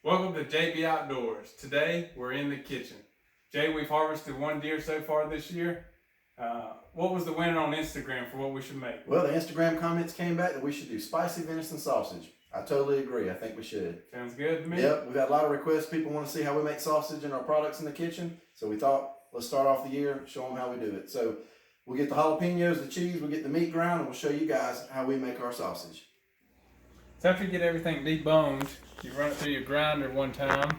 Welcome to JB Outdoors. Today we're in the kitchen. Jay, we've harvested one deer so far this year. What was the winner on Instagram for what we should make? Well, the Instagram comments came back that we should do spicy venison sausage. I totally agree. I think we should. Sounds good to me. Yep, we've got a lot of requests. People want to see how we make sausage and our products in the kitchen. So we thought, let's start off the year, show them how we do it. So we'll get the jalapenos, the cheese, we'll get the meat ground, and we'll show you guys how we make our sausage. So after you get everything deboned, you run it through your grinder one time.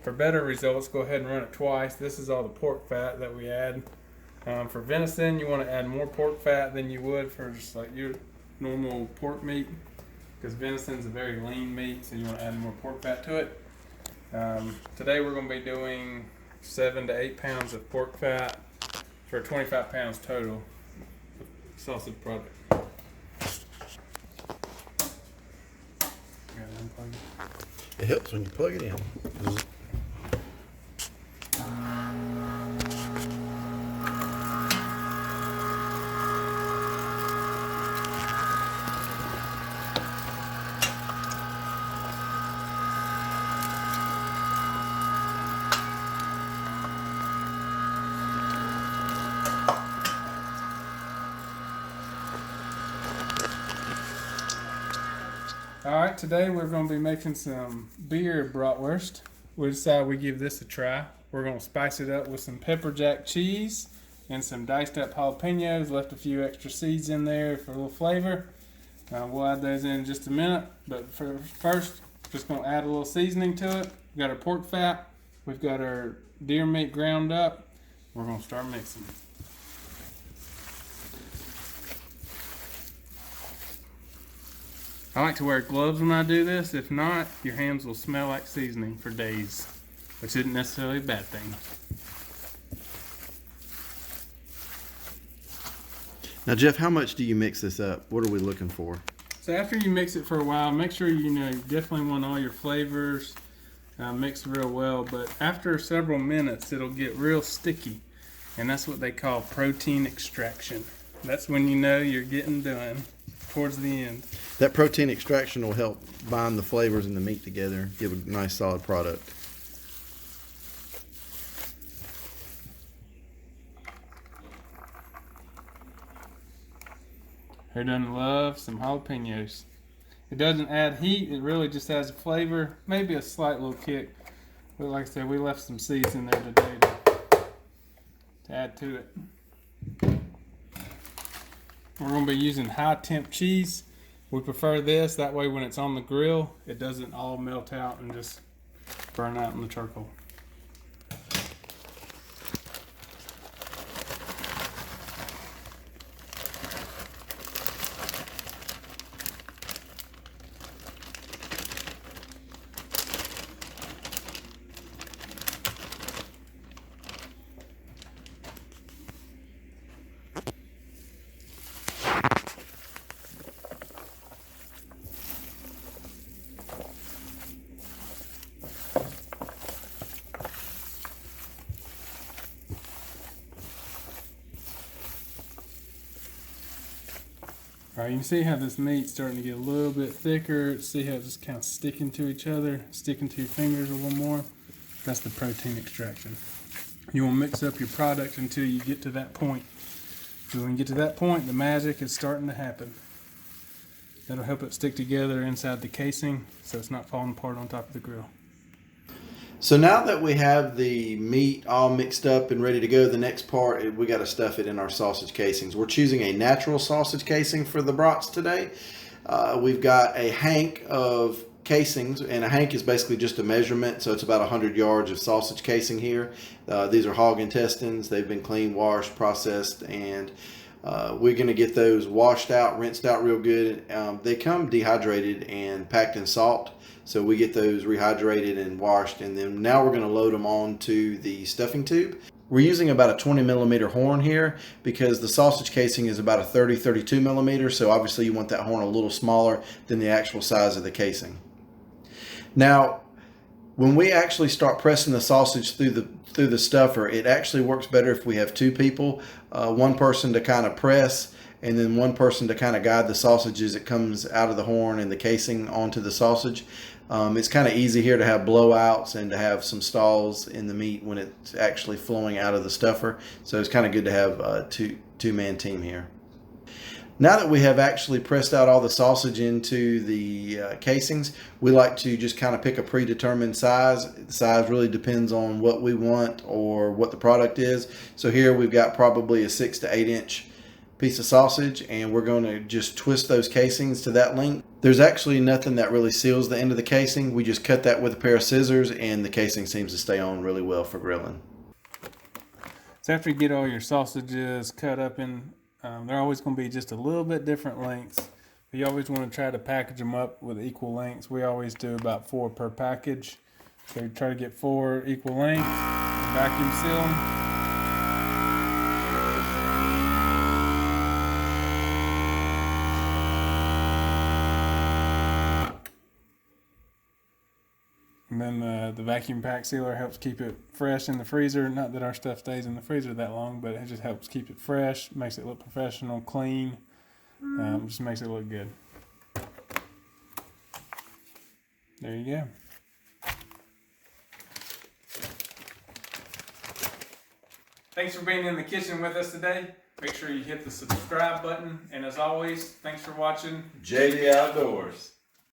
For better results, go ahead and run it twice. This is all the pork fat that we add. For venison, you want to add more pork fat than you would for just like your normal pork meat, because venison is a very lean meat, so you want to add more pork fat to it. Today we're going to be doing 7 to 8 pounds of pork fat for 25 pounds total sausage product. It helps when you plug it in. Alright, today we're going to be making some beer bratwurst. We decided we give this a try. We're going to spice it up with some pepper jack cheese and some diced up jalapenos. Left a few extra seeds in there for a little flavor. We'll add those in just a minute, but first, just going to add a little seasoning to it. We've got our pork fat. We've got our deer meat ground up. We're going to start mixing. I like to wear gloves when I do this. If not, your hands will smell like seasoning for days, which isn't necessarily a bad thing. Now, Jeff, how much do you mix this up? What are we looking for? So after you mix it for a while, make sure you definitely want all your flavors mixed real well. But after several minutes, it'll get real sticky, and that's what they call protein extraction. That's when you know you're getting done towards the end. That protein extraction will help bind the flavors and the meat together, give a nice solid product. Who doesn't love some jalapenos? It doesn't add heat, it really just adds a flavor, maybe a slight little kick. But like I said, we left some seeds in there today to add to it. We're going to be using high temp cheese. We prefer this, that way when it's on the grill, it doesn't all melt out and just burn out in the charcoal. Alright, you can see how this meat's starting to get a little bit thicker. See how it's just kind of sticking to each other, sticking to your fingers a little more. That's the protein extraction. You want to mix up your product until you get to that point. So when you get to that point, the magic is starting to happen. That'll help it stick together inside the casing so it's not falling apart on top of the grill. So now that we have the meat all mixed up and ready to go, the next part, we got to stuff it in our sausage casings. We're choosing a natural sausage casing for the brats today. We've got a hank of casings, and a hank is basically just a measurement, so it's about 100 yards of sausage casing here. These are hog intestines. They've been cleaned, washed, processed, and we're going to get those washed out, rinsed out real good. They come dehydrated and packed in salt. So we get those rehydrated and washed, and then now we're going to load them onto the stuffing tube. We're using about a 20 millimeter horn here because the sausage casing is about a 32 millimeters. So obviously you want that horn a little smaller than the actual size of the casing. Now, when we actually start pressing the sausage through the stuffer, it actually works better if we have two people, one person to kind of press and then one person to kind of guide the sausage as it comes out of the horn and the casing onto the sausage. It's kind of easy here to have blowouts and to have some stalls in the meat when it's actually flowing out of the stuffer. So it's kind of good to have a two-man team here. Now that we have actually pressed out all the sausage into the casings, we like to just kind of pick a predetermined size. The size really depends on what we want or what the product is. So here we've got probably a 6 to 8 inch piece of sausage, and we're going to just twist those casings to that length. There's actually nothing that really seals the end of the casing. We just cut that with a pair of scissors, and the casing seems to stay on really well for grilling. So after you get all your sausages cut up in, they're always going to be just a little bit different lengths. But you always want to try to package them up with equal lengths. We always do about 4 per package. So you try to get 4 equal lengths, vacuum seal them. And then the vacuum pack sealer helps keep it fresh in the freezer. Not that our stuff stays in the freezer that long, but it just helps keep it fresh, makes it look professional, clean, just makes it look good. There you go. Thanks for being in the kitchen with us today. Make sure you hit the subscribe button. And as always, thanks for watching JD Outdoors.